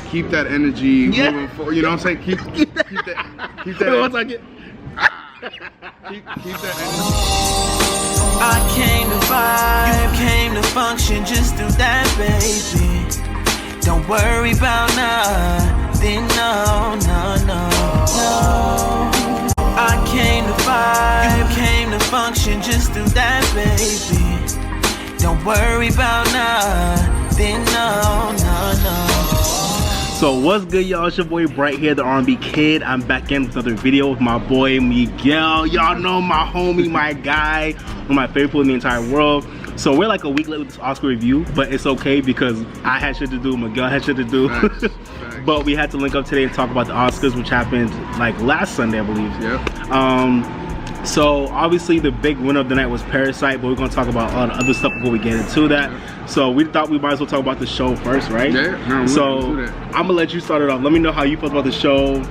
like keep that energy moving forward. You know what I'm saying? Keep that. Keep that. Once I get. Keep that energy. I came to vibe, you came to function, just do that, baby. Don't worry about nothing, no. I came to vibe, you came to function, just do that, baby. Don't worry about nothing, no. So what's good, y'all? It's your boy Bright here, the R&B kid. I'm back in with another video with my boy Miguel. Y'all know my homie, my guy, one of my favorite people in the entire world. So we're like a week late with this Oscar review, but it's okay because I had shit to do, Miguel had shit to do. Facts. But we had to link up today and talk about the Oscars, which happened like last Sunday, I believe. Yep. So obviously the big winner of the night was Parasite, but we're gonna talk about all the other stuff before we get into that. Yeah. So we thought we might as well talk about the show first, right? Yeah. No, so I'm gonna let you start it off. Let me know how you felt about the show,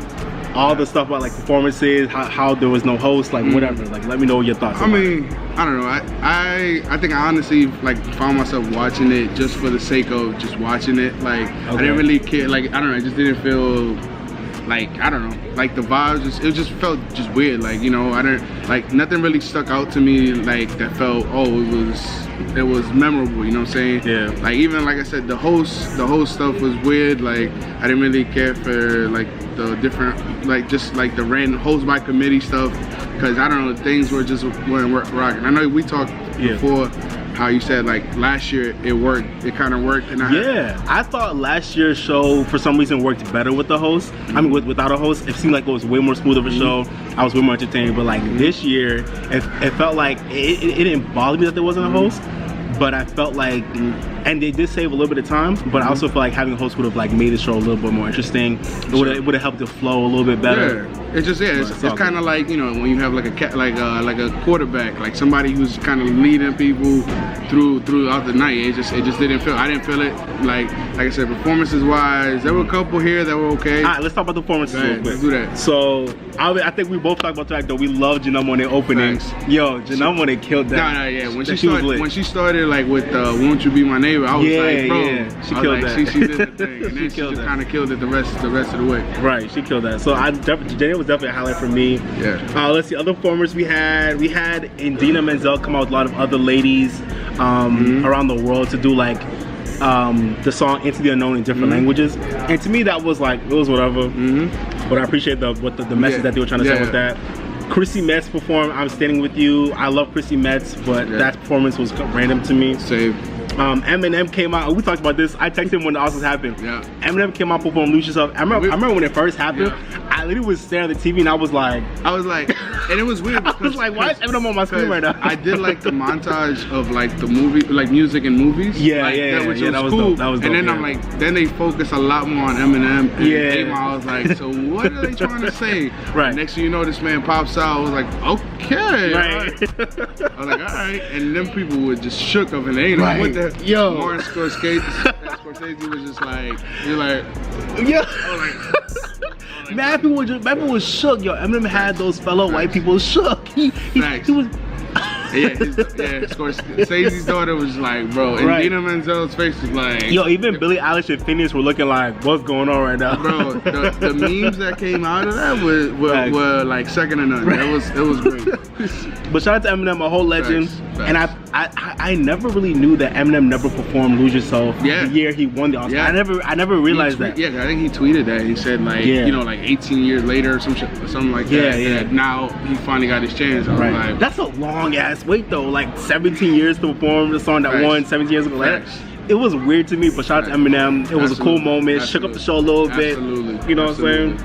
all the stuff about like performances, how there was no host, like whatever. Like let me know your thoughts. I mean, I don't know. I think I honestly like found myself watching it just for the sake of just watching it. Like I didn't really care. Like I don't know. I just didn't feel. Like I don't know, like the vibes, it just felt just weird. Like, you know, I didn't like nothing really stuck out to me like that felt it was memorable. You know what I'm saying? Yeah. Like even like I said, the host stuff was weird. Like I didn't really care for like the different just like the random host by committee stuff because I don't know, things were just weren't rocking. I know we talked before. How you said like last year it worked, it kind of worked, and I thought last year's show for some reason worked better with the host. I mean, without a host, it seemed like it was way more smooth of a show. I was way more entertained. But like this year, it felt like it didn't bother me that there wasn't a host, but I felt like, and they did save a little bit of time. But I also feel like having a host would have like made the show a little bit more interesting. It would have helped it flow a little bit better. Yeah. It's just it's kind of like, you know, when you have like a quarterback, like somebody who's kind of leading people throughout the night. It just didn't feel. I didn't feel it like I said, performances wise. There were a couple here that were okay. All right, let's talk about the performances real quick. Let's do that. So I think we both talked about the fact that we love Janelle Monáe opening. Thanks. Yo, Janelle Monáe killed that. No, yeah. When she started like with "Won't You Be My Neighbor," I was like, bro, yeah. She killed that. She did the thing, and then she just kind of killed it the rest of the way. Right, she killed that. So Janelle was definitely a highlight for me. Yeah. Let's see, other performers we had Idina Menzel come out with a lot of other ladies around the world to do like the song Into the Unknown in different languages, and to me that was like, it was whatever. But I appreciate the message that they were trying to say with that. Chrissy Metz performed I'm Standing With You. I love Chrissy Metz, but that performance was random to me. Same. Eminem came out. We talked about this. I texted him when the Oscars happened. Yeah. Eminem came out, performed Lose Yourself. I remember when it first happened. I literally was staring at the TV and I was like, and it was weird. I was like, why is Eminem on my screen right now? I did like the montage of like the movie, like music and movies. That was cool. That was dope. And then I'm like, then they focus a lot more on Eminem. And I was like, so what are they trying to say? Right. And next thing you know, this man pops out. I was like, okay. Right. I was like, all right. And then people were just shook up and they ain't know what the. Yo. Martin Scorsese was just like, you're like, mad people was shook. Yo, Eminem had those fellow white people shook. He was. Scorsese's daughter was like, bro, and Idina Menzel's face was like, yo, even Billie Eilish and Phineas were looking like, what's going on right now? Bro, the memes that came out of that were like second to none. It was great. But shout out to Eminem, a whole legend. Facts. And I never really knew that Eminem never performed Lose Yourself the year he won the Oscar. I never realized that. Yeah, I think he tweeted that. He said like, you know, like 18 years later or something like that. And now he finally got his chance. I was like, that's a long ass wait though. Like 17 years to perform the song that won 17 years ago. It was weird to me, but shout out to Eminem. It was a cool moment. Shook up the show a little bit. You know what I'm saying?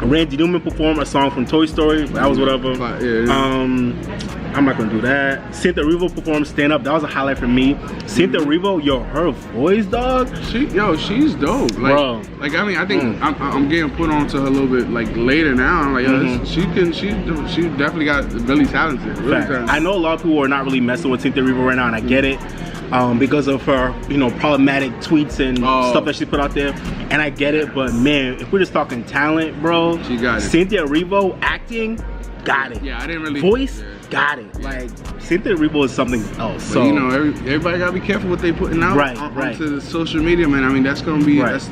Randy Newman performed a song from Toy Story. That was whatever. I'm not gonna do that. Cynthia Erivo performed Stand Up. That was a highlight for me. Cynthia Erivo, yo, her voice, dog. She's dope. Like, bro. Like I mean, I think I'm getting put onto her a little bit like later now. I'm like, yo, she definitely got really talented. I know a lot of people are not really messing with Cynthia Erivo right now, and I get it. Because of her, you know, problematic tweets and stuff that she put out there, and I get it. But man, if we're just talking talent, bro, she got it. Cynthia Erivo acting, got it. Yeah, I didn't really voice. got it. Like, Cynthia Erivo is something else. But, so you know, everybody gotta be careful what they putting out onto the social media, man. I mean, that's gonna be that's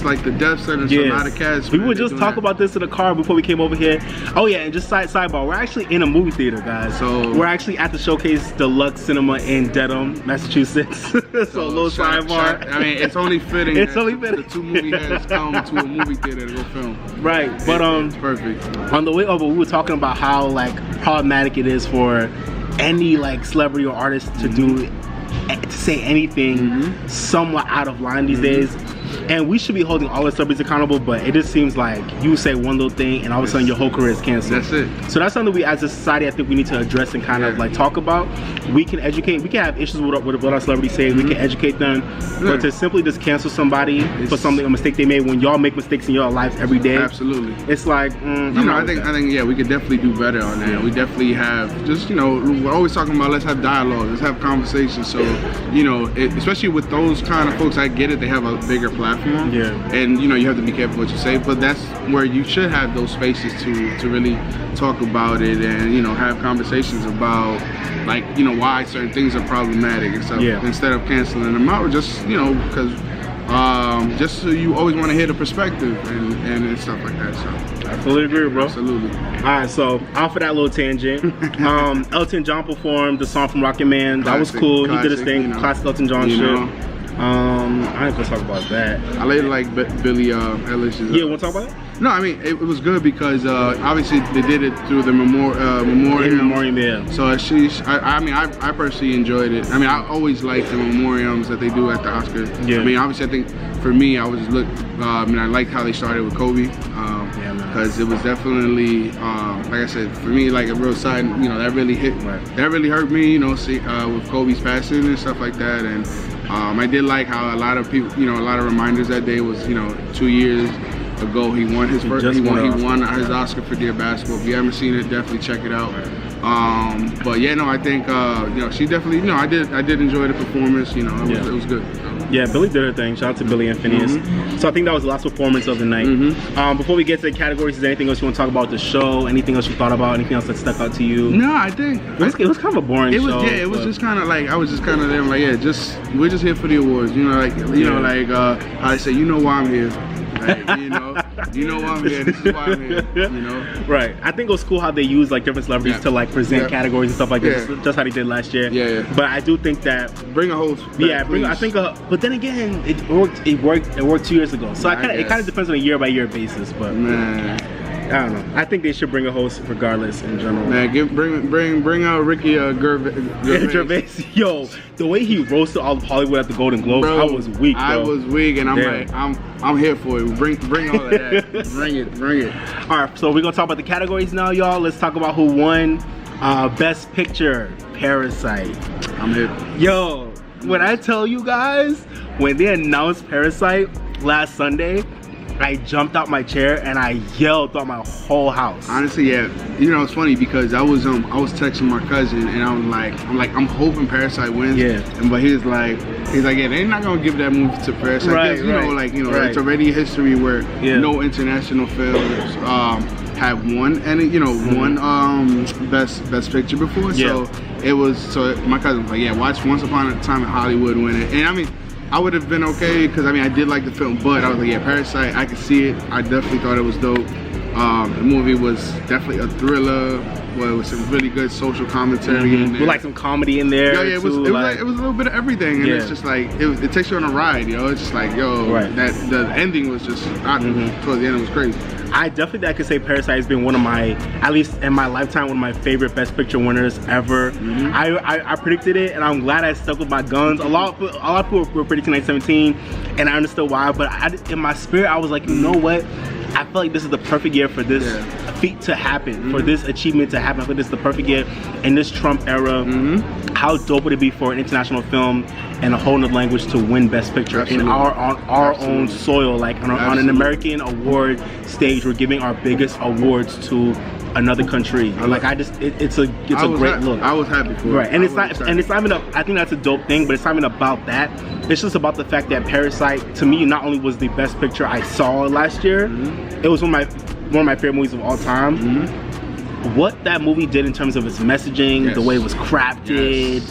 like the death sentence for a lot of cats. We would just talk about this in the car before we came over here. Oh yeah, and just sidebar, we're actually in a movie theater, guys. So we're actually at the Showcase Deluxe Cinema in Dedham, Massachusetts. So a little sidebar. I mean, it's only fitting. It's only fitting. The two movie heads come to a movie theater to go film. Right, but it's perfect. On the way over, we were talking about how like problematic it is for any like celebrity or artist to do to say anything somewhat out of line these days. And we should be holding all the celebrities accountable, but it just seems like you say one little thing and all of a sudden your whole career is canceled. That's it. So that's something we as a society I think we need to address and kind of like talk about. We can educate, we can have issues with what our celebrities say, we can educate them, but to simply just cancel somebody for something, a mistake they made when y'all make mistakes in your lives every day. Absolutely. It's like, I think yeah, we could definitely do better on that. We definitely have just, you know, we're always talking about let's have dialogue, let's have conversations. So, you know, especially with those kind of folks, I get it, they have a bigger platform. Yeah. And you know, you have to be careful what you say, but that's where you should have those spaces to really talk about it and, you know, have conversations about, like, you know, why certain things are problematic and stuff. Instead of canceling them out, just, you know, because just so you always want to hear the perspective and stuff like that. So I fully agree, bro. Absolutely. Alright, so off of that little tangent, Elton John performed the song from Rocket Man. That was cool. He did his thing, you know, classic Elton John shit. I ain't gonna talk about that. I later like Billie Eilish. Yeah, wanna talk about it? No, I mean it was good because obviously they did it through the memoriam. Yeah. So I personally enjoyed it. I mean, I always like the memoriams that they do at the Oscars. Yeah. I mean, obviously I think for me, I I liked how they started with Kobe. Because it was definitely, like I said, for me, like a real side, you know, that really hurt me, you know, with Kobe's passing and stuff like that. And I did like how a lot of people, you know, a lot of reminders that day was, you know, 2 years ago he won his first, he won his Oscar for Dear Basketball. If you haven't seen it, definitely check it out. But yeah, no, I think you know, she definitely, you know, I did enjoy the performance. You know, it was good. Yeah, Billie did her thing. Shout out to Billie and Phineas. So I think that was the last performance of the night. Before we get to the categories, is there anything else you want to talk about the show? Anything else you thought about? Anything else that stuck out to you? No, I think it was kind of a boring show. Yeah, it was just kind of like, I was just kind of there, like, yeah, we're just here for the awards. You know, like, you know, like how I say, you know why I'm here. Like, you know why I'm here. This is why I'm here. You know. Right. I think it was cool how they use like different celebrities to like present categories and stuff like this. Just how they did last year. Yeah. But I do think that bring a host. I think. But then again, it worked 2 years ago. So it kind of depends on a year by year basis. But man, I don't know. I think they should bring a host regardless in general. Man, bring out Ricky Gervais. Yo, the way he roasted all of Hollywood at the Golden Globes, I was weak. I was weak, and I'm like, I'm here for it. Bring all of that. bring it. All right, so we're gonna talk about the categories now, y'all. Let's talk about who won Best Picture. Parasite. I'm here. Yo, when I tell you guys, when they announced Parasite last Sunday, I jumped out my chair and I yelled throughout my whole house. Honestly, yeah. You know, it's funny because I was texting my cousin and I'm hoping Parasite wins. Yeah. But he's like, yeah, they're not gonna give that movie to Parasite. Right. You know, like, you know, it's already a history where no international films have won any, you know, won best picture before. So my cousin was like, yeah, watch Once Upon a Time in Hollywood win it. And I mean, I would have been okay because I mean I did like the film, but I was like, yeah, Parasite, I could see it. I definitely thought it was dope. The movie was definitely a thriller. Well, with some really good social commentary in there. With like some comedy in there. Yeah, it was a little bit of everything, and it's just like it takes you on a ride, yo. It's just like, that the ending was just towards the end it was crazy. I definitely could say Parasite has been one of my, at least in my lifetime, one of my favorite Best Picture winners ever. I predicted it, and I'm glad I stuck with my guns. A lot of people were predicting 1917, and I understood why. But in my spirit, I was like, you know what? I feel like this is the perfect year for this feat to happen, for this achievement to happen. I feel this is the perfect year in this Trump era. How dope would it be for an international film and a whole nother language to win Best Picture on our own soil, like on an American award stage? We're giving our biggest awards to another country. Like it's a great look. I was happy for it. Right, and it's not even I think that's a dope thing, but it's not even about that. It's just about the fact that Parasite, to me, not only was the best picture I saw last year, it was one of my favorite movies of all time. what that movie did in terms of its messaging, the way it was crafted,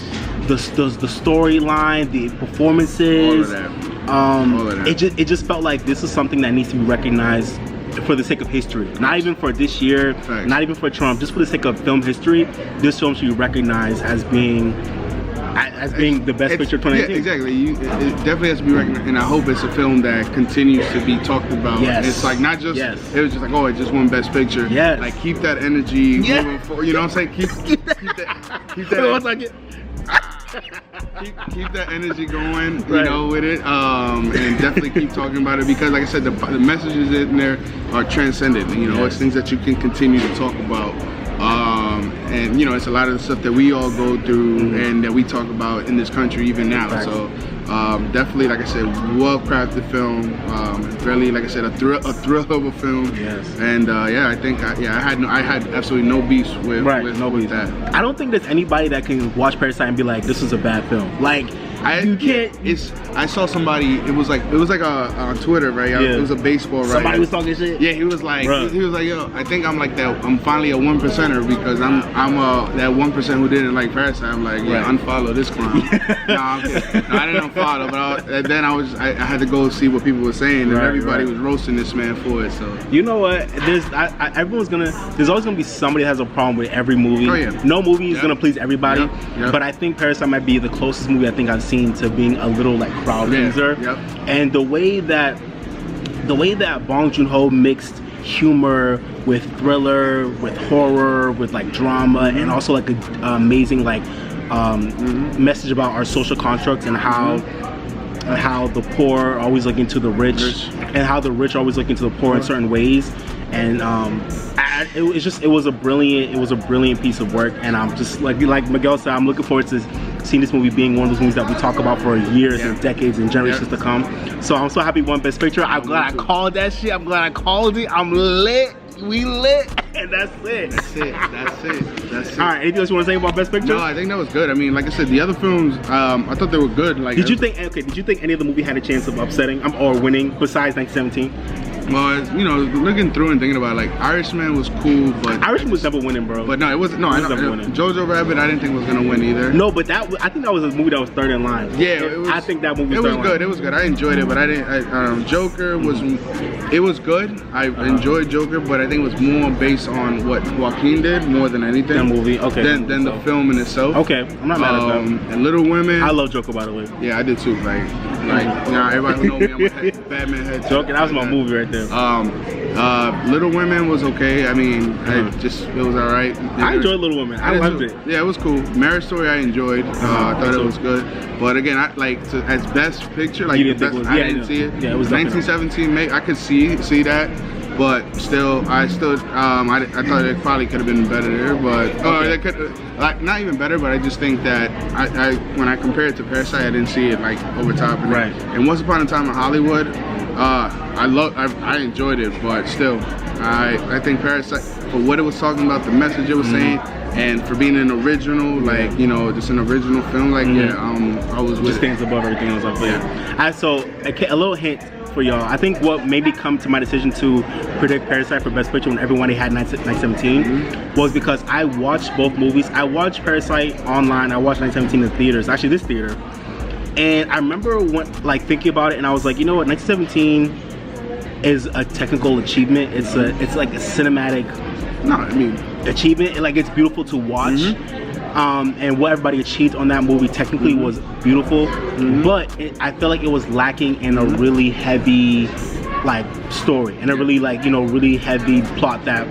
the storyline, the performances, all of that. It just felt like this is something that needs to be recognized for the sake of history. Not even for this year, not even for Trump, just for the sake of film history. This film should be recognized as being the best picture of 2019. Yeah, exactly. It definitely has to be recognized, and I hope it's a film that continues to be talked about. Yes. It's like not just it was just like, oh, it just won Best Picture. Yes. Like keep that energy moving forward. You know what I'm saying? Keep that. Keep that energy going, you know, with it, and definitely keep talking about it, because, like I said, the messages in there are transcendent. You know, it's things that you can continue to talk about. And you know, it's a lot of the stuff that we all go through and that we talk about in this country even now. So definitely, like I said, well-crafted film. Really, like I said, a thrill of a film. Yes. And yeah, I think I had absolutely no beefs with that. I don't think there's anybody that can watch Parasite and be like, this is a bad film. Like, you can't. I saw somebody. It was like on Twitter, right? It was a baseball writer. Somebody was talking shit. Yeah, he was like, yo, I think I'm like that. I'm finally a 1%er because I'm that 1% who didn't like Parasite. I'm like, unfollow this clown. No, I'm kidding. No, I didn't unfollow, but then I had to go see what people were saying, and everybody was roasting this man for it. So you know what? There's always gonna be somebody that has a problem with every movie. Oh, yeah. No movie is gonna please everybody. But I think Parasite might be the closest movie I think I've seen to being a little like crowd pleaser. And the way that Bong Joon-ho mixed humor with thriller, with horror, with like drama, and also like an amazing like message about our social constructs and how the poor are always looking to the rich, and how the rich are always looking to the poor in certain ways. And it was a brilliant piece of work, and I'm just like Miguel said, I'm looking forward to seeing this movie being one of those movies that we talk about for years and decades and generations to come. So I'm so happy it won Best Picture. I'm glad I called that shit. I'm glad I called it. I'm lit. We lit, and that's it. That's it. All right, anything else you want to say about Best Picture? No, I think that was good. I mean, like I said, the other films, I thought they were good. Like, did you think any of the movie had a chance of upsetting or winning besides 1917? Well, you know, looking through and thinking about it, like Irishman was cool, but Irishman was never winning, bro. But no, it wasn't. No, I know. Jojo Rabbit, I didn't think was gonna win either. No, but I think that was a movie that was third in line. Yeah, I think that movie was third in line. It was good. I enjoyed it, but I didn't. Joker was. It was good. I enjoyed Joker, but I think it was more based on what Joaquin did more than anything. That movie, okay. Than the film in itself. Okay, I'm not mad at that. And Little Women. I love Joker, by the way. Yeah, I did too. Like everybody who know me, I'm a Batman head. Joker, that was my movie right there. Little Women was okay. I mean, it was all right. I enjoyed Little Women. I loved it. Yeah, it was cool. Marriage Story, I enjoyed. I thought it was good. But again, as best picture, like I didn't see it. Yeah, it was 1917. I could see that, but still, I thought it probably could have been better. But they could not even better. But I just think that when I compare it to Parasite, I didn't see it like over top. And Once Upon a Time in Hollywood. I enjoyed it, but still, I think Parasite, for what it was talking about, the message it was saying, and for being an original, like, you know, just an original film, like, I was with it. Just stands above everything else I've played. So, a little hint for y'all. I think what maybe come to my decision to predict Parasite for Best Picture when everybody had 1917 was because I watched both movies. I watched Parasite online. I watched 1917 in theaters, actually this theater. And I remember thinking about it, and I was like, you know what, 1917 is a technical achievement. It's like a cinematic achievement. Like, it's beautiful to watch. And what everybody achieved on that movie technically was beautiful, but I feel like it was lacking in a really heavy like story and a really really heavy plot that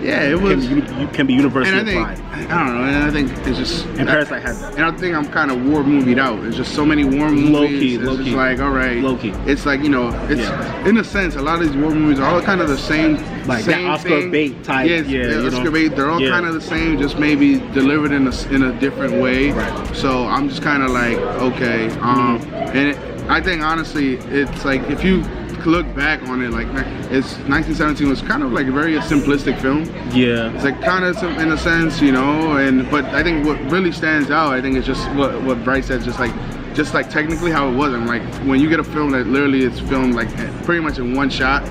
can be universally applied. I don't know, and I think it's just Parasite has that. And I think I'm kind of war movied out. It's just so many war movies. Low key. Like, all right, low key. It's like, you know, it's in a sense, a lot of these war movies are all kind of the same, like same that Oscar thing. Bait type. Oscar bait. They're all kind of the same, just maybe delivered in a different way. Right. So I'm just kind of like, okay, and I think honestly, it's like if you look back on it, like, it's 1917 was kind of like a very simplistic film. Yeah, it's like kind of in a sense, you know. But I think what really stands out, I think, is just what Bryce said, just like technically how it was. And like when you get a film that literally is filmed like pretty much in one shot,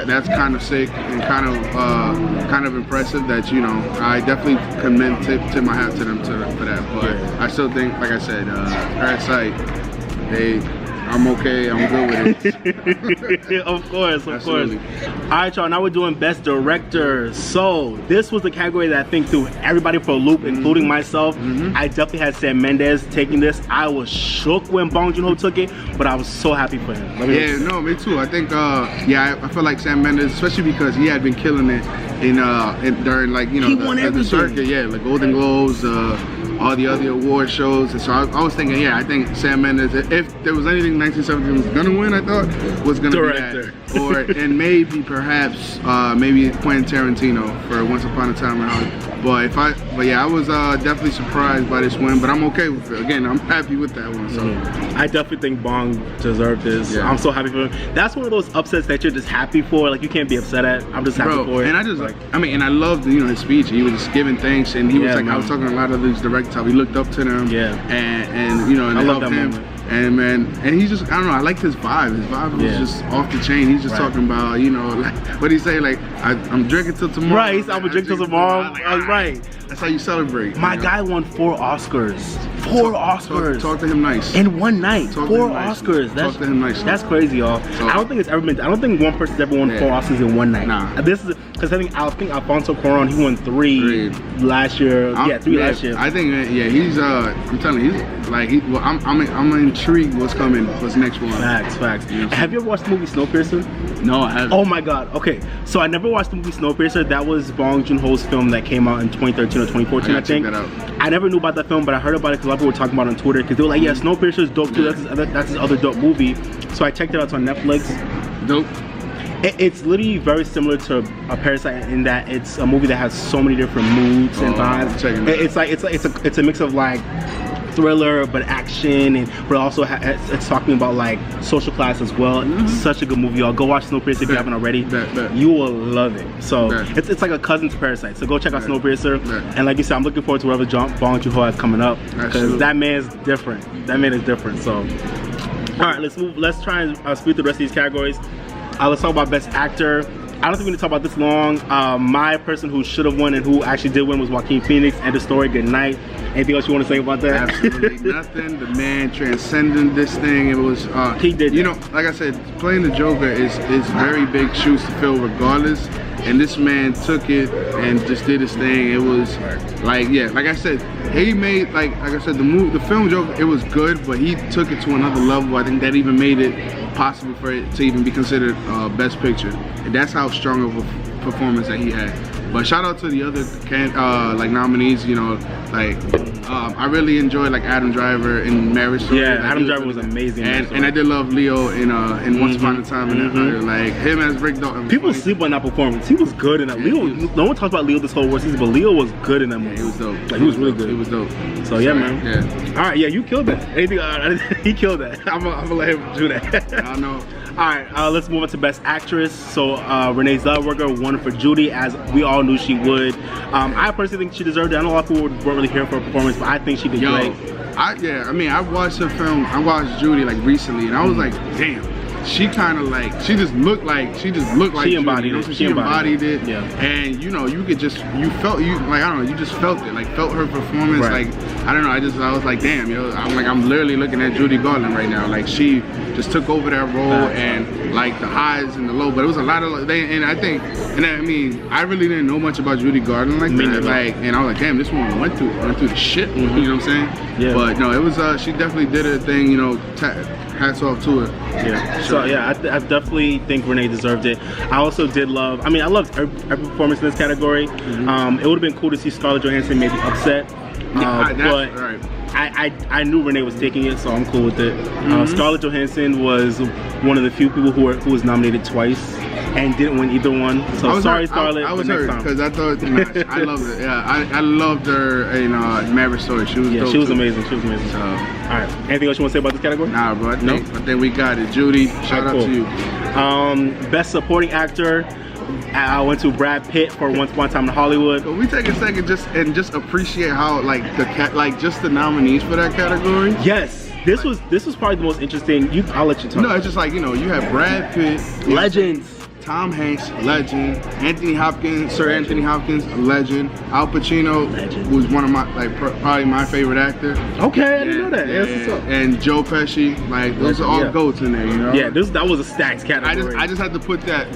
that's kind of sick and kind of impressive. That I definitely commend tip my hat to them for that. But I still think, like I said, Parasite, I'm okay. I'm good with it. Of course. Absolutely. All right, y'all. Now we're doing Best Director. So this was the category that I think threw everybody for a loop, including myself. I definitely had Sam Mendes taking this. I was shook when Bong Joon-ho took it, but I was so happy for him. Me too. I think, I feel like Sam Mendes, especially because he had been killing it during he won the circuit. Yeah, like Golden Globes. All the other award shows, and so I was thinking, I think Sam Mendes, if there was anything 1917 was gonna win, I thought was gonna be that, and maybe perhaps maybe Quentin Tarantino for Once Upon a Time in Hollywood. But I was definitely surprised by this win, but I'm okay with it. Again, I'm happy with that one. So I definitely think Bong deserved this. Yeah. I'm so happy for him. That's one of those upsets that you're just happy for. Like, you can't be upset at. I'm just happy for it. And I just and I loved his speech. He was just giving thanks, and he was I was talking to a lot of these directors how he looked up to them. Yeah. And I love that moment. And and he's just, I don't know, I liked his vibe. His vibe was just off the chain. He's just talking about, like, what he say, like, I'm drinking till tomorrow. Right, he's I'm gonna drink till tomorrow. Right. That's how you celebrate. My guy won 4 Oscars. 4 Oscars. Talk to him nice. In one night. 4 Oscars. Talk to him nice. That's crazy, y'all. I don't think one person's ever won 4 Oscars in one night. Nah. This is because I think Alfonso Cuarón, he won 3 last year. 3 last year. I think he's I'm telling you, he's like I'm intrigued what's coming, what's next one. Facts. Have you ever watched the movie Snowpiercer? No, I haven't. Oh my god. Okay, so I never watched the movie Snowpiercer. That was Bong Joon-ho's film that came out in 2013 or 2014, I think. Check that out. I never knew about that film, but I heard about it because a lot of people were talking about it on Twitter, because they were like, yeah, Snowpiercer is dope too. That's his other dope movie. So I checked it out. It's on Netflix. Dope. It's literally very similar to a Parasite in that it's a movie that has so many different moods and vibes. It's a mix of like thriller but action, but also it's talking about like social class as well. It's such a good movie, y'all. Go watch Snowpiercer if you haven't already. You will love it. So it's like a cousin to Parasite. So go check out Snowpiercer. And like you said, I'm looking forward to whatever Bong Joon-ho has coming up, because that man is different. So all right, let's try and speed through the rest of these categories. Let's talk about Best Actor. I don't think we need to talk about this long. My person who should have won and who actually did win was Joaquin Phoenix. End of story. Good night. Anything else you want to say about that? Absolutely nothing. The man transcended this thing. It was he did. Like I said, playing the Joker is very big shoes to fill, regardless. And this man took it and just did his thing. It was like I said, he made like I said, the film Joker, it was good, but he took it to another level. I think that even made it possible for it to even be considered Best Picture. And that's how strong of a performance that he had. But shout out to the other nominees. I really enjoyed like Adam Driver in Marriage Story. Yeah, Adam Driver was amazing. And I did love Leo in Once Upon a Time in like him as Rick Dalton. People sleep on that performance. He was good in that. Leo, no one talks about Leo this whole season, but Leo was good in that movie. Yeah, he was dope. Like, he was really good. He was dope. So yeah, man. Yeah. All right, yeah, you killed that. Anything? He killed that. I'm gonna let him do that. I know. All right, let's move on to Best Actress. So Renee Zellweger won for Judy, as we all knew she would. I personally think she deserved it. I know a lot of people weren't really here for her performance, but I think she did great. I watched her film. I watched Judy like recently, and I was like, damn. She kind of like, she just looked like she embodied it. She embodied it. Yeah. And you just felt it. Like felt her performance. Right. Like I don't know. I was like, damn, I'm literally looking at Judy Garland right now. Like she just took over that role, and like the highs and the lows. But it was a lot of I really didn't know much about Judy Garland like that. Like, and I was like, damn, this woman went through the shit. You know what I'm saying? Yeah. But no, it was she definitely did her thing. Hats off to her. Yeah. Sure. So yeah, I definitely think Renee deserved it. I also did love. I loved every performance in this category. It would have been cool to see Scarlett Johansson maybe upset. I knew Renee was taking it, so I'm cool with it. Scarlett Johansson was one of the few people who was nominated twice and didn't win either one. So sorry, Scarlett. I was hurt because I thought I loved it. Yeah, I loved her in Marriage Story. She was dope she was too. amazing. She was amazing. All right. Anything else you want to say about this category? Nah, bro. I think we got it. Judy, shout out to you. Best Supporting Actor. I went to Brad Pitt for Once Upon a Time in Hollywood. But we take a second just appreciate how just the nominees for that category. Yes, this was probably the most interesting. I'll let you talk. No, it's just like you have Brad Pitt, legends. Tom Hanks, legend. Sir Anthony Hopkins, a legend. Al Pacino, who's one of my probably my favorite actor. Okay, I didn't know that. Yeah, that's what's up. And Joe Pesci, like those are all goats in there, you know. Yeah, that was a stacked category. I just had to put that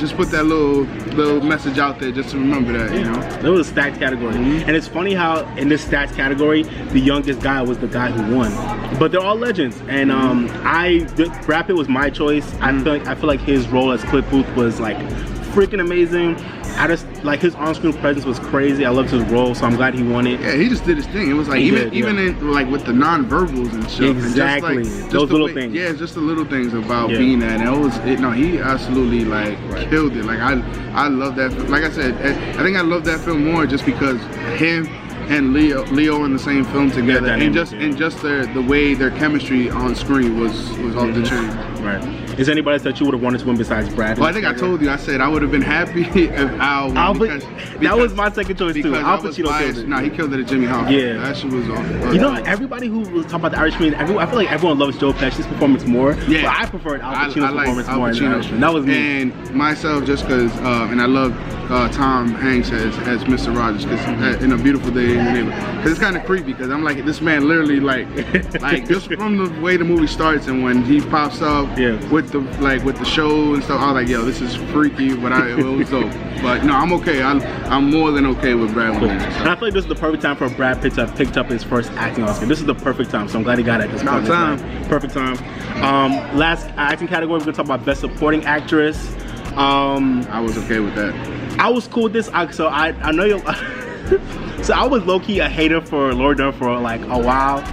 little message out there just to remember that, you know. It was a stacked category, and it's funny how in this stacked category, the youngest guy was the guy who won. But they're all legends, and Brad Pitt was my choice. I feel like his role as Cliff Booth was like freaking amazing. I just like his on-screen presence was crazy. I loved his role, so I'm glad he won it. Yeah, he just did his thing. It was like even in like with the non-verbals and stuff. Exactly. And just those little things. Yeah, just the little things about being that. And he absolutely like killed it. Like I love that. Like I said, I think I love that film more just because him and Leo in the same film together, and just the way their chemistry on screen was off the chain. Right. Is there anybody that you would have wanted to win besides Brad? Well, I think I told you. I said I would have been happy if Al won because that was my second choice too. Al Pacino killed it. Nah, he killed it at Jimmy Hoffa. Yeah, that shit was awesome. You know, everybody who was talking about the Irishman, I feel like everyone loves Joe Pesci's performance more. Yeah, but I preferred Al Pacino's performance more. And that was me. And myself, just because, and I love Tom Hanks as Mr. Rogers, because in A Beautiful Day in the Neighborhood, because it's kind of creepy, because I'm like, this man literally like just from the way the movie starts and when he pops up with the show and stuff, I was like, yo, this is freaky, but it was dope. But no, I'm okay. I'm more than okay with Brad winning. So. And I feel like this is the perfect time for Brad Pitt to have picked up his first acting Oscar. This is the perfect time, so I'm glad he got it at this point. Perfect time. Last acting category, we're gonna talk about Best Supporting Actress. I was okay with that. I was cool with this. So I know you. So I was low-key a hater for Laura Dern for like a while.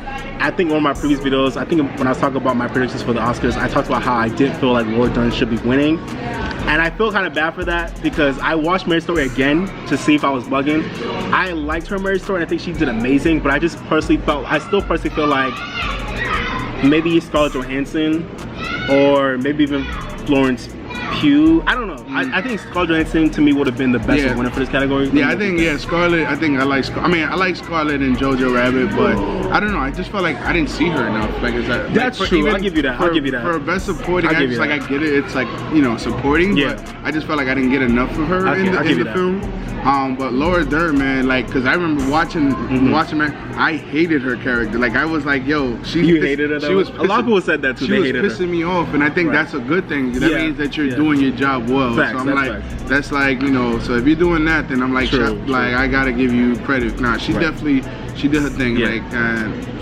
I think one of my previous videos, I think when I was talking about my predictions for the Oscars, I talked about how I didn't feel like Laura Dern should be winning. And I feel kind of bad for that because I watched Marriage Story again to see if I was bugging. I liked her Marriage Story and I think she did amazing, but I still personally feel like maybe Scarlett Johansson or maybe even Florence Pugh. I don't know. I think Scarlett Johansson to me would have been the best winner for this category. Yeah, I think Scarlett. I think I like Scarlett and Jojo Rabbit, but I don't know. I just felt like I didn't see her enough. Like that's true. I'll give you that. I'll give you that. For Best Supporting Actress, like I get it. It's like supporting, but I just felt like I didn't get enough of her in the film. But Laura Dern, man, like, cause I remember watching her, I hated her character. Like I was like, yo, you hated her. She was. A lot of people said that too. She was pissing me off, and I think that's a good thing. That means that you're doing your job well. Facts, so I'm like, that's like, so if you're doing that, then I'm like, I gotta give you credit. Nah, she definitely, she did her thing. Like,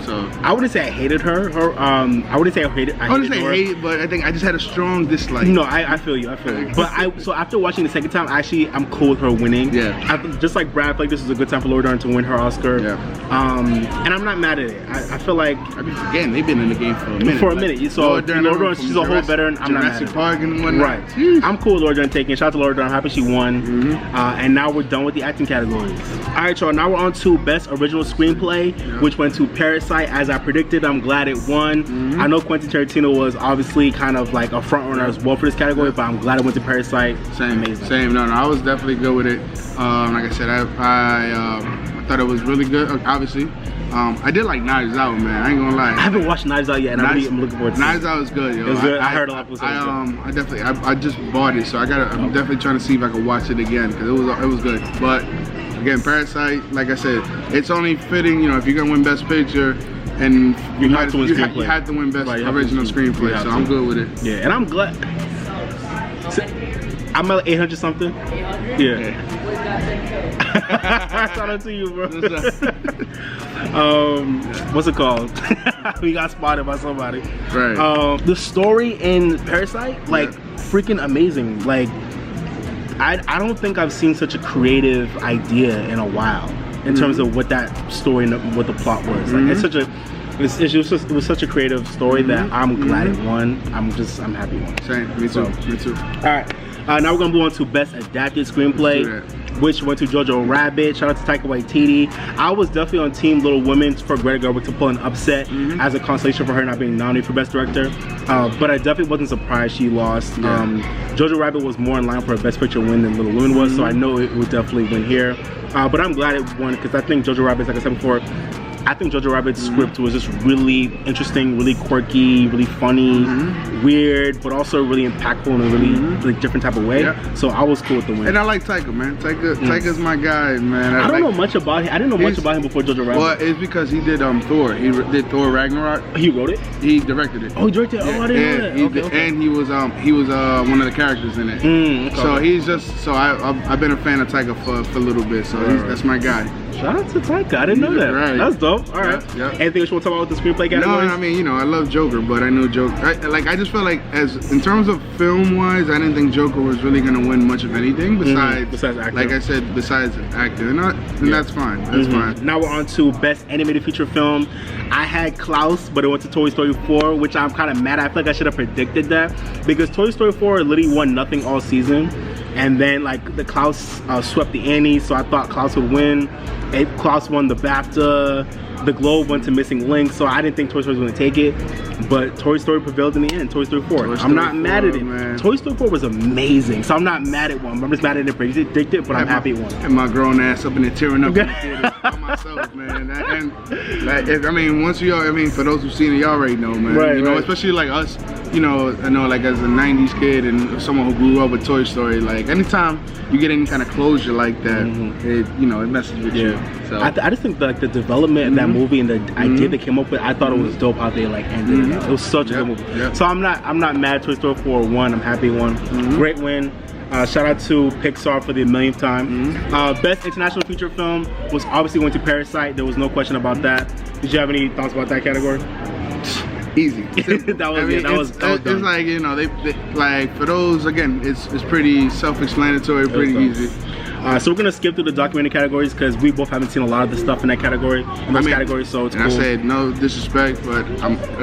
so I wouldn't say I hated her. I wouldn't say I hated. I wouldn't say hate, but I think I just had a strong dislike. No, I feel you. But so after watching the second time, I'm cool with her winning. Yeah. Just like Brad, like this is a good time for Laura Dern to win her Oscar. Yeah. And I'm not mad at it. I feel like again, they've been in the game for a minute. So Laura Dern, she's a whole veteran. I'm not mad at it. Park and whatnot. Right. Jeez. I'm cool with Laura Dern taking. Shout out to Laura Dern. I'm happy she won. And now we're done with the acting categories. All right, y'all. Now we're on to Best Original Screenplay, which went to Parasite. As I predicted, I'm glad it won. I know Quentin Tarantino was obviously kind of like a front runner as well for this category, but I'm glad it went to Parasite. Amazing. Same. No, I was definitely good with it. Like I said, I thought it was really good. Obviously, I did like Knives Out, man. I ain't gonna lie. I haven't watched Knives Out yet, and I'm looking forward to it. Knives Out is good, yo. It's good. I heard a lot of people say I just bought it, so I'm definitely trying to see if I can watch it again because it was good. But again, Parasite, like I said, it's only fitting, if you're gonna win Best Picture, and you have to win Best Original Screenplay. So I'm good with it. Yeah, and I'm glad. I'm at 800 something. Yeah. Shout out to you, bro. What's it called? We got spotted by somebody. Right. The story in Parasite, freaking amazing. Like, I don't think I've seen such a creative idea in a while in terms of what that story and what the plot was. Like, it was such a creative story that I'm glad it won. I'm happy it won. Same. Me too. All right. Now we're gonna move on to Best Adapted Screenplay, which went to Jojo Rabbit. Shout out to Taika Waititi. I was definitely on Team Little Women for Greta Gerwig to pull an upset as a consolation for her not being nominated for Best Director. But I definitely wasn't surprised she lost. Jojo Rabbit was more in line for a Best Picture win than Little Women was, so I know it would definitely win here. But I'm glad it won because I think Jojo Rabbit, like I said before, I think Jojo Rabbit's script was just really interesting, really quirky, really funny, weird, but also really impactful in a really different type of way. Yeah. So I was cool with the win. And I like Taika, man. Taika's my guy, man. I don't know much about him. I didn't know much about him before Jojo Rabbit. Well, it's because he did Thor. He did Thor Ragnarok. He wrote it? He directed it. Oh, he directed it? Oh, I didn't know that. And he was one of the characters in it. So he's just, I've been a fan of Taika for a little bit, so that's my guy. Shout out to Taika. I didn't know that. Right. That's dope. All right. Yep. Anything else you want to talk about with the screenplay categories? No, I mean, I love Joker, but I know Joker. I just feel like, in terms of film-wise, I didn't think Joker was really gonna win much of anything besides actor. Like I said, besides actor, and that's fine. That's fine. Now we're on to best animated feature film. I had Klaus, but it went to Toy Story 4, which I'm kind of mad at. I feel like I should have predicted that because Toy Story 4 literally won nothing all season. And then like the Klaus swept the ante, so I thought Klaus would win. Klaus won the BAFTA. The Globe went to Missing Link, so I didn't think Toy Story was going to take it. But Toy Story prevailed in the end. Toy Story 4. I'm not mad at it. Man. Toy Story 4 was amazing, so I'm not mad at one. I'm just mad at it predicted, but I'm happy it won. And my grown ass up in there tearing up in the theater by myself, man. I mean, for those who've seen it, y'all already know, man. Right, you know, especially like us. I know, like as a '90s kid and someone who grew up with Toy Story, like anytime you get any kind of closure like that, it messes with you. So I just think like the development of that movie and the idea they came up with, I thought it was dope how they like ended it. It was such a good movie. Yep. So I'm not mad at Toy Story 4 won. I'm happy it won. Great win. Shout out to Pixar for the millionth time. Best international feature film was obviously going to Parasite. There was no question about that. Did you have any thoughts about that category? Easy. That was done. It's like, they like, for those, again, it's pretty self-explanatory, pretty easy. So we're gonna skip through the documentary categories because we both haven't seen a lot of the stuff in that category, categories, so it's cool. I said no disrespect, but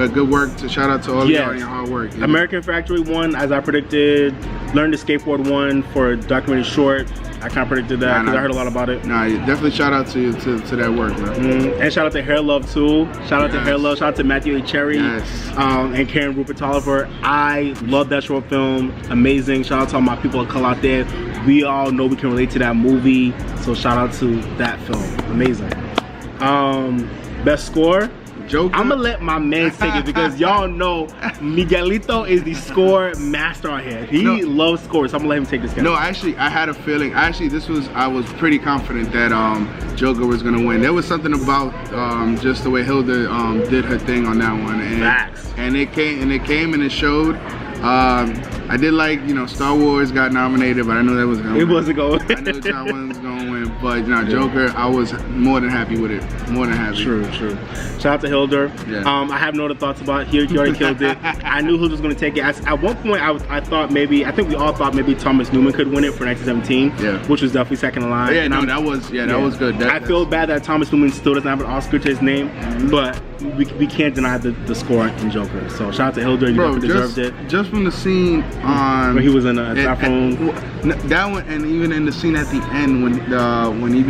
good work. Shout out to all of y'all and your hard work. American Factory won, as I predicted. Learn to Skateboard won for documentary short. I kind of predicted that because I heard a lot about it. Nah, definitely shout out to that work, man. And shout out to Hair Love too. Shout out to Hair Love. Shout out to Matthew A. Cherry and Karen Rupert Oliver. I love that short film. Amazing. Shout out to all my people of color out there. We all know we can relate to that movie, so shout out to that film. Amazing. Best score. Joker. I'm gonna let my man take it because y'all know Miguelito is the score master on here. He loves scores, so I'm gonna let him take this guy. No, actually, I had a feeling. Actually, I was pretty confident that Joker was gonna win. There was something about just the way Hilda did her thing on that one, and it came and it showed. I did like, Star Wars got nominated, but I knew that was gonna win. It wasn't going to I knew John was gonna win, but Joker, I was more than happy with it. More than happy. True. Shout out to Hilda. I have no other thoughts about it. He already killed it. I knew Hilda was gonna take it. At one point, I thought maybe, I think we all thought maybe Thomas Newman could win it for 1917, which was definitely second in line. Yeah, that was good. I feel bad that Thomas Newman still doesn't have an Oscar to his name, but we can't deny the score in Joker. So shout out to Hilda, you definitely deserved it. Just from the scene on when he was in a bathroom, that one, and even in the scene at the end when he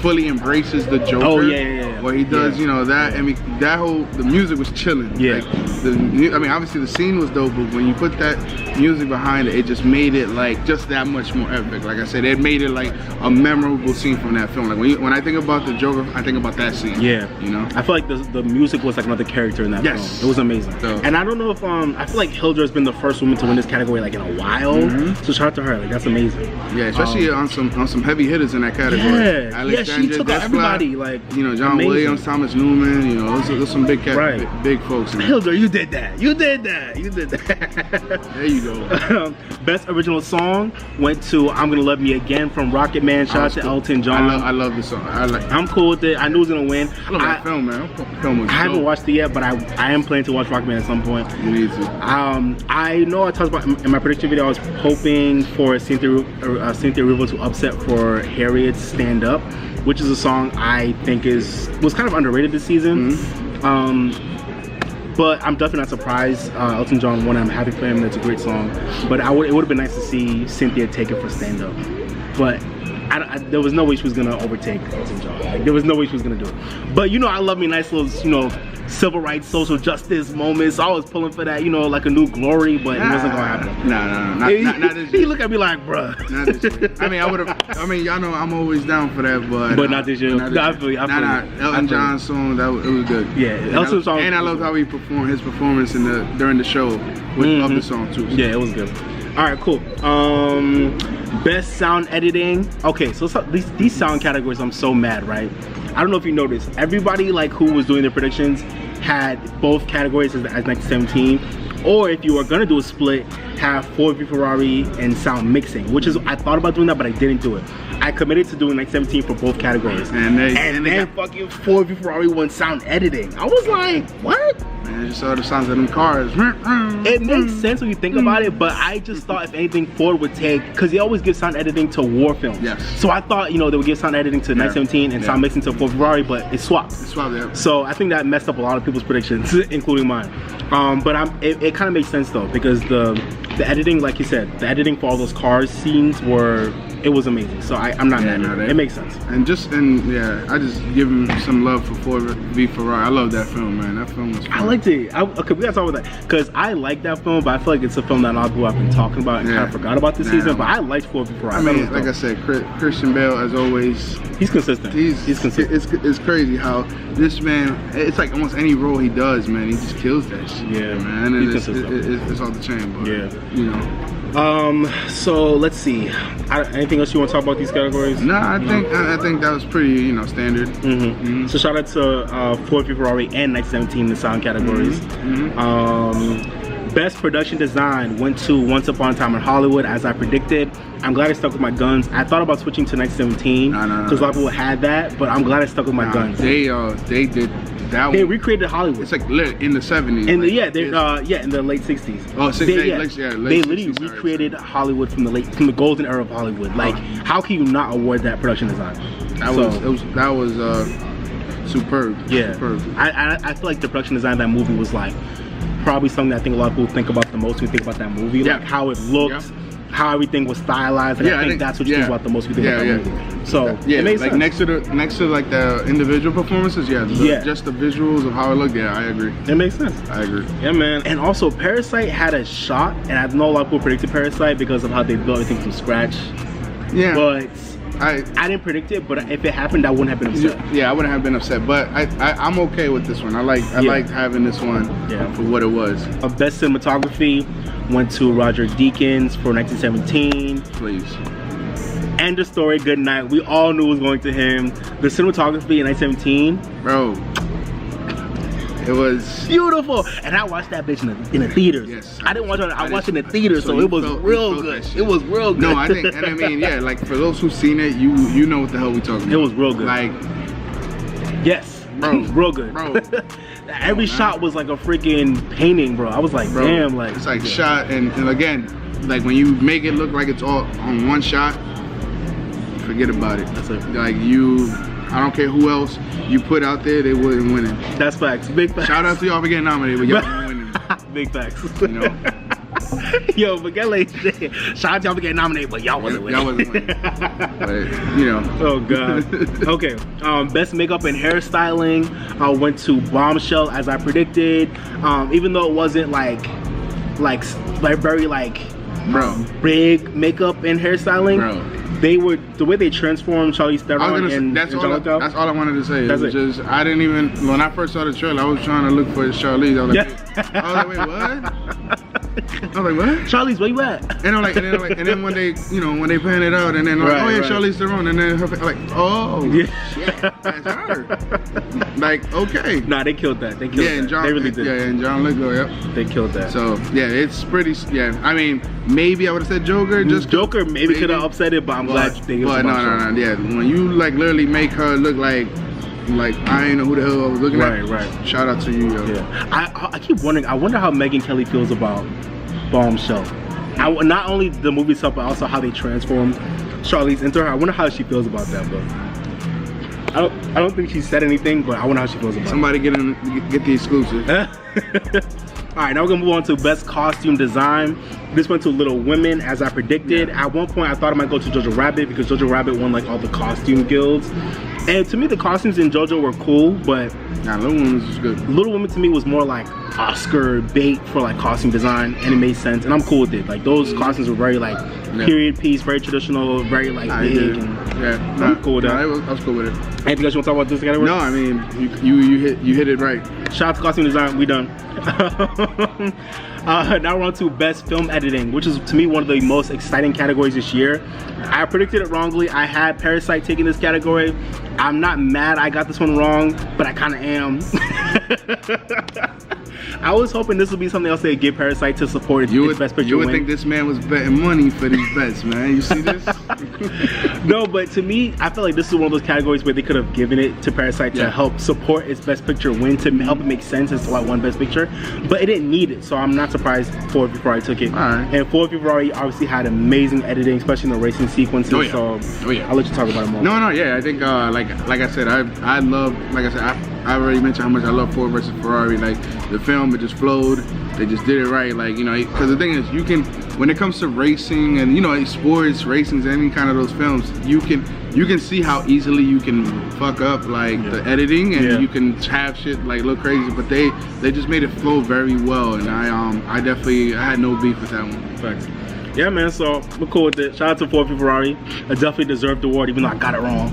fully embraces the Joker. Oh yeah. Where he does, that. I mean, the music was chilling. Yeah. Obviously the scene was dope, but when you put that music behind it, it just made it just that much more epic. Like I said, it made it like a memorable scene from that film. Like when I think about the Joker, I think about that scene. Yeah. I feel like the music was like another character in that film. It was amazing. And I don't know if I feel like Hilda has been the first woman to win this category in a while. So shout out to her. That's amazing. Yeah, especially on some heavy hitters in that category. Yeah, she took out everybody. John Williams, Thomas Newman. There's some big big folks. Hilda, you did that. There you go. Best original song went to "I'm Gonna Love Me Again" from Rocket Man. Shout out to Elton John. I love the song. I'm cool with it. I knew it was gonna win. I love that film, man. I haven't watched it yet, but I am planning to watch Rocket Man at some point. You need to. I know I talked about in my prediction video. I was hoping for Cynthia Erivo to upset for Harriet's "Stand Up," which is a song I think was kind of underrated this season. But I'm definitely not surprised Elton John won. I'm happy for him. It's a great song. But it would have been nice to see Cynthia take it for Stand Up. But there was no way she was gonna overtake Elton John. There was no way she was gonna do it. But I love me a nice little civil rights, social justice moments. So I was pulling for that, you know, like a new Glory, but it wasn't gonna happen. No, not this year. He looked at me like, bruh. Not this year. I mean, I mean, y'all know I'm always down for that, but not this year. I feel you. Elton John's song, it was good. Yeah, Elton's song. And I loved how he performed his performance during the show of the song too. So. Yeah, it was good. All right, cool. Best sound editing. Okay, so these sound categories, I'm so mad, right? I don't know if you noticed. Everybody like who was doing their predictions had both categories as 1917, or if you were gonna do a split, have Ford v Ferrari and sound mixing, which is, I thought about doing that, but I didn't do it. I committed to doing 1917 for both categories, and then fucking Ford v Ferrari won sound editing. I was like, what? Man, I just saw the sounds of them cars. It makes sense when you think about it, but I just thought if anything Ford would take, because they always give sound editing to war films. Yes. So I thought, you know, they would give sound editing to 1917 and sound mixing to Ford v Ferrari, but it swapped. Yeah. So I think that messed up a lot of people's predictions, including mine. But it kind of makes sense though, because the editing, like you said, the editing for all those cars scenes it was amazing. So I'm not mad at it. It makes sense. And I just give him some love for Ford v Ferrari. I love that film, man. That film was fun. I liked it. Okay, we gotta talk about that, because I like that film, but I feel like it's a film that a lot of people have been talking about and kind of forgot about this season. But I liked Ford v Ferrari. I mean, like I said, Christian Bale, as always, he's consistent. He's consistent. It's crazy how this man. It's like almost any role he does, man, he just kills that shit. Yeah, man. And it's off the chain, but you know. So let's see. Anything else you want to talk about these categories? No, I think that was pretty, you know, standard. So shout out to Ford v Ferrari and 1917 in the sound categories. Best production design went to Once Upon a Time in Hollywood, as I predicted. I'm glad I stuck with my guns. I thought about switching to 1917 because a lot of people had that, but I'm glad I stuck with my guns. They did that. They recreated Hollywood. It's like in the 70s. In the late 60s. Oh, they literally recreated Hollywood from the golden era of Hollywood. Like, how can you not award that production design? That was superb. Yeah. Superb. I feel like the production design of that movie was like probably something that I think a lot of people think about the most when you think about that movie. Like how it looked, how everything was stylized. And I think that's what you think about the most when you think about that movie. So it makes sense. Like next to like the individual performances, just the visuals of how it looked. Yeah, I agree. It makes sense. I agree. Yeah, man. And also, Parasite had a shot, and I know a lot of people predicted Parasite because of how they built everything from scratch. Yeah. But I didn't predict it, but if it happened, I wouldn't have been upset. Yeah, I wouldn't have been upset, but I'm okay with this one. I liked having this one for what it was. Best cinematography went to Roger Deakins for 1917. Please. End of story, good night. We all knew it was going to him. The cinematography in 1917. Bro. It was beautiful, and I watched that bitch in the theaters. Yes, I didn't watch it. I watched it in the theaters, so it was real good. It was real good. No, I think, and I mean, like for those who've seen it, you know what the hell we talking about. It was real good. Like, yes, bro, real good, bro. Every shot was like a freaking painting, bro. I was like, damn, like it's like shot, and again, like when you make it look like it's all on one shot, forget about it. That's it. Like I don't care who else you put out there, they wouldn't win it. That's facts. Big facts. Shout out to y'all for getting nominated, but y'all ain't winning. Big facts. You know? Yo, Miguel ain't shit. Shout out to y'all for getting nominated, but y'all wasn't winning. Y'all wasn't winning. But, you know. Oh, God. Okay. Best makeup and hairstyling went to Bombshell, as I predicted. Even though it wasn't like very big makeup and hairstyling. Bro. The way they transformed Charlize Theron and that's all I wanted to say. I didn't even, when I first saw the trailer, I was trying to look for Charlize. I was like, wait, what? I was like, what? Charlize, where you at? And I'm like, and then when they, when they pan it out, and then Charlize Theron, and then her, like, oh, shit, that's her. Like, okay. Nah, they killed that. They killed that. John, they really did. Yeah, and John Lithgow, yep. They killed that. So yeah, it's pretty. Yeah, I mean, maybe I would have said Joker. Joker maybe could have upset it, but I'm glad they gave it. No. Yeah, when you like literally make her look like I ain't know who the hell I was looking at. Right. Shout out to you, yo. Yeah. I keep wondering. I wonder how Megyn Kelly feels about Bombshell. Not only the movie itself, but also how they transform Charlize into her. I wonder how she feels about that, but I don't think she said anything, but I wonder how she feels about it. Somebody get the exclusive. Alright, now we're gonna move on to best costume design. This went to Little Women, as I predicted. At one point I thought it might go to Jojo Rabbit because Jojo Rabbit won like all the costume guilds. And to me the costumes in Jojo were cool, but Nah, Little Women was good. Little Women to me was more like Oscar bait for like costume design, and it made sense, and I'm cool with it. Like those costumes were very like period piece, very traditional, very like big. And I'm cool with that. I was cool with it. Anything else you want to talk about this category? No, I mean you hit it right. Shout out to costume design. We done. Now we're on to best film editing, which is to me one of the most exciting categories this year. I predicted it wrongly. I had Parasite taking this category. I'm not mad I got this one wrong, but I kind of am. I was hoping this would be something else they'd give Parasite to support its best picture. You would think this man was betting money for these bets, man. You see this? No, but to me, I feel like this is one of those categories where they could have given it to Parasite to help support its best picture win, to help it make sense as to why it won best picture. But it didn't need it, so I'm not surprised Ford v Ferrari took it. And Ford v Ferrari obviously had amazing editing, especially in the racing sequences. So I'll let you talk about it more. No, yeah, I think like I said, I love, like I said, I already mentioned how much I love Ford versus Ferrari. Like the film, it just flowed. They just did it right. Like, you know, because the thing is, you can, when it comes to racing and, you know, sports, racing, any kind of those films, you can see how easily you can fuck up like the editing, and you can have shit like look crazy. But they just made it flow very well, and I had no beef with that one. Thanks. Yeah, man, so we're cool with it. Shout out to Ford v Ferrari. I definitely deserved the award, even though I got it wrong.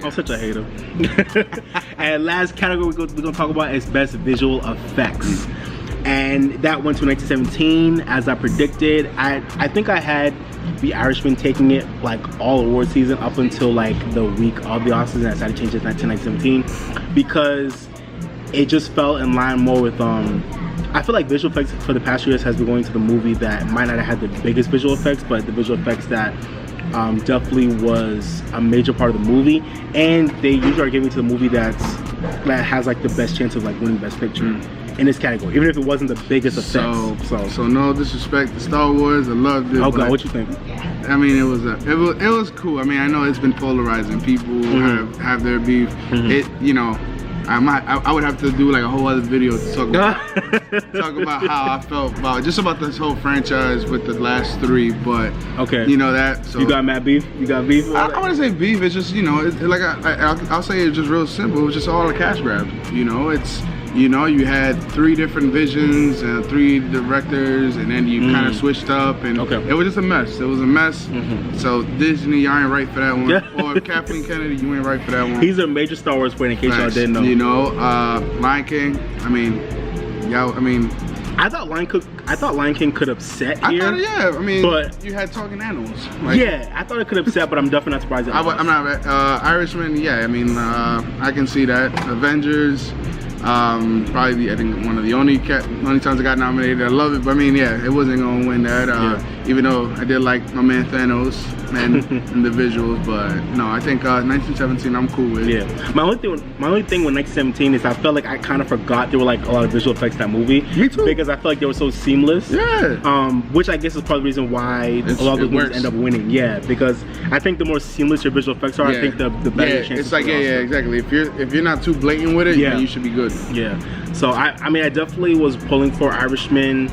I'm such a hater. And last category we're going to talk about is best visual effects. And that went to 1917, as I predicted. I think I had The Irishman taking it like all award season up until like the week of the Oscars, and I decided to change it to 1917 because it just fell in line more with I feel like visual effects for the past years has been going to the movie that might not have had the biggest visual effects, but the visual effects that definitely was a major part of the movie, and they usually are giving to the movie that has like the best chance of like winning best picture in this category, even if it wasn't the biggest effects. So no disrespect to Star Wars, I loved it. Oh God, what you think? I mean, it was cool. I mean, I know it's been polarizing. People have their beef. It, you know, I would have to do like a whole other video to talk about how I felt about this whole franchise with the last three, but you know that. So you got mad beef? You got beef? I wouldn't say beef. It's just, you know, like I'll say it's just real simple. It was just all a cash grab. You know, it's, you know, you had 3 different visions and 3 directors, and then you kind of switched up, and it was just a mess. It was a mess. So Disney, y'all ain't right for that one. Or Kathleen Kennedy, you ain't right for that one. He's a major Star Wars fan, in case y'all didn't know. You know, Lion King. I mean, I thought Lion King could upset here. I mean, but you had talking animals. Like, yeah, I thought it could upset, but I'm definitely not surprised. I'm not. Irishman, yeah. I mean, I can see that. Avengers. Probably I think one of the only times I got nominated. I love it, but I mean, yeah, it wasn't gonna win that. Even though I did like my man Thanos and the visuals, but no, I think 1917 I'm cool with. Yeah, my only thing with 1917 is I felt like I kind of forgot there were like a lot of visual effects in that movie. Me too. Because I felt like they were so seamless. Yeah. Which I guess is part of the reason why a lot of those movies end up winning. Yeah, because I think the more seamless your visual effects are, I think the better your chances. It's like exactly. If you're not too blatant with it, then you should be good. Yeah, so I mean, I definitely was pulling for Irishman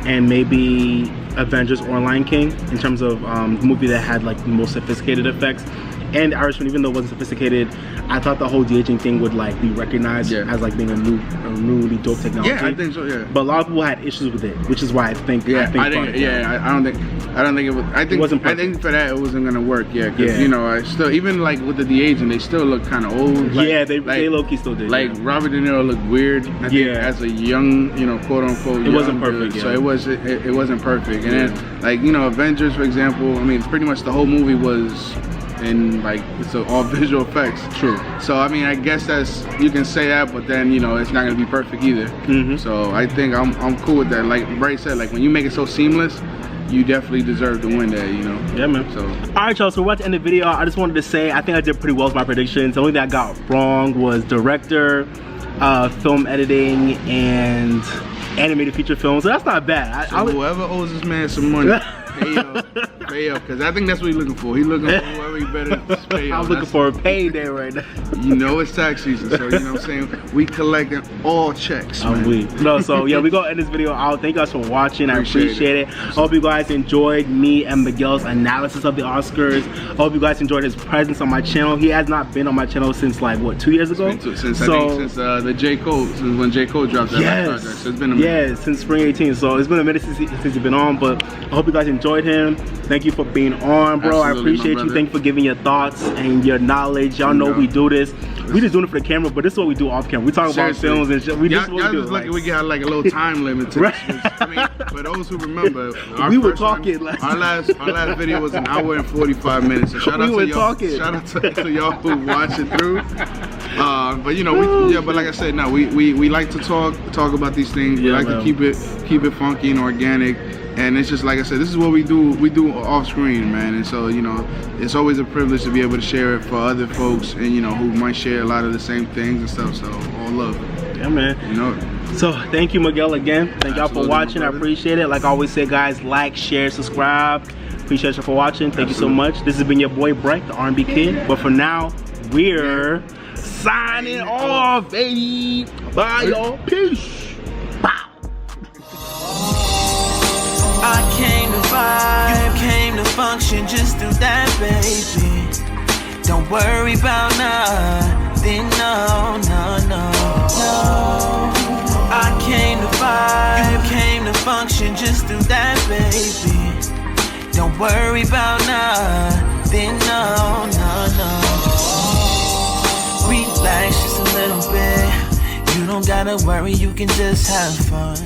and maybe Avengers or Lion King in terms of the movie that had like the most sophisticated effects. And Irishman, even though it wasn't sophisticated, I thought the whole de-aging thing would like be recognized as like being a really dope technology. Yeah, I think so. Yeah. But a lot of people had issues with it, which is why I think. I don't think it was. I think it wasn't perfect. I think for that it wasn't gonna work. Yeah, because you know, I still, even like with the de-aging, they still look kind of old. Like, they low-key still did. Like Robert De Niro looked weird. I think as a young, you know, quote unquote. It wasn't perfect. So it wasn't perfect. And then like, you know, Avengers, for example. I mean, pretty much the whole movie was. And like, it's all visual effects. True. So I mean, I guess you can say that, but then, you know, it's not gonna be perfect either. So I think I'm cool with that. Like Bray said, like when you make it so seamless, you definitely deserve to win that, you know. Yeah, man. So alright, y'all, so we're about to end the video. I just wanted to say I think I did pretty well with my predictions. The only thing I got wrong was director, film editing, and animated feature films. So that's not bad. Whoever owes this man some money, Pay up, because I think that's what he's looking for. He's looking for whoever he better pay up. I'm looking for a payday right now. You know it's tax season, so you know what I'm saying? We collecting all checks, man. So yeah, we gonna end this video out. Thank you guys for watching. I appreciate it. I hope you guys enjoyed me and Miguel's analysis of the Oscars. I hope you guys enjoyed his presence on my channel. He has not been on my channel since like what, 2 years ago? Since the J. Cole, since when J. Cole dropped that last project. So it's been a minute. Yeah, since spring 18. So it's been a minute since he's been on, but I hope you guys enjoyed him. Thank you for being on, bro. Absolutely, I appreciate you. Thank you for giving your thoughts and your knowledge. Y'all know we do this. We just doing it for the camera, but this is what we do off camera. We talk about films and shit. This is what we do. Just lucky we got like a little time limit to this. I mean, for those who remember, we were talking like our last video was an hour and 45 minutes. So shout out to y'all who watch it through. But you know, but like I said, we like to talk about these things. We like to keep it funky and organic. And it's just like I said, this is what we do off screen, man. And so, you know, it's always a privilege to be able to share it for other folks, and you know, who might share a lot of the same things and stuff. So all love. Yeah, man. You know. So thank you, Miguel, again. Thank y'all for watching. I appreciate it. Like I always say, guys, like, share, subscribe. Appreciate you for watching. Thank you so much. This has been your boy Breck, the R&B Kid. But for now, we're signing off, baby. Bye, y'all. Peace. I came to vibe, you came to function, just do that, baby. Don't worry about nothing, no. I came to vibe, you came to function, just do that, baby. Don't worry about nothing, no. Relax just a little bit. You don't gotta worry, you can just have fun.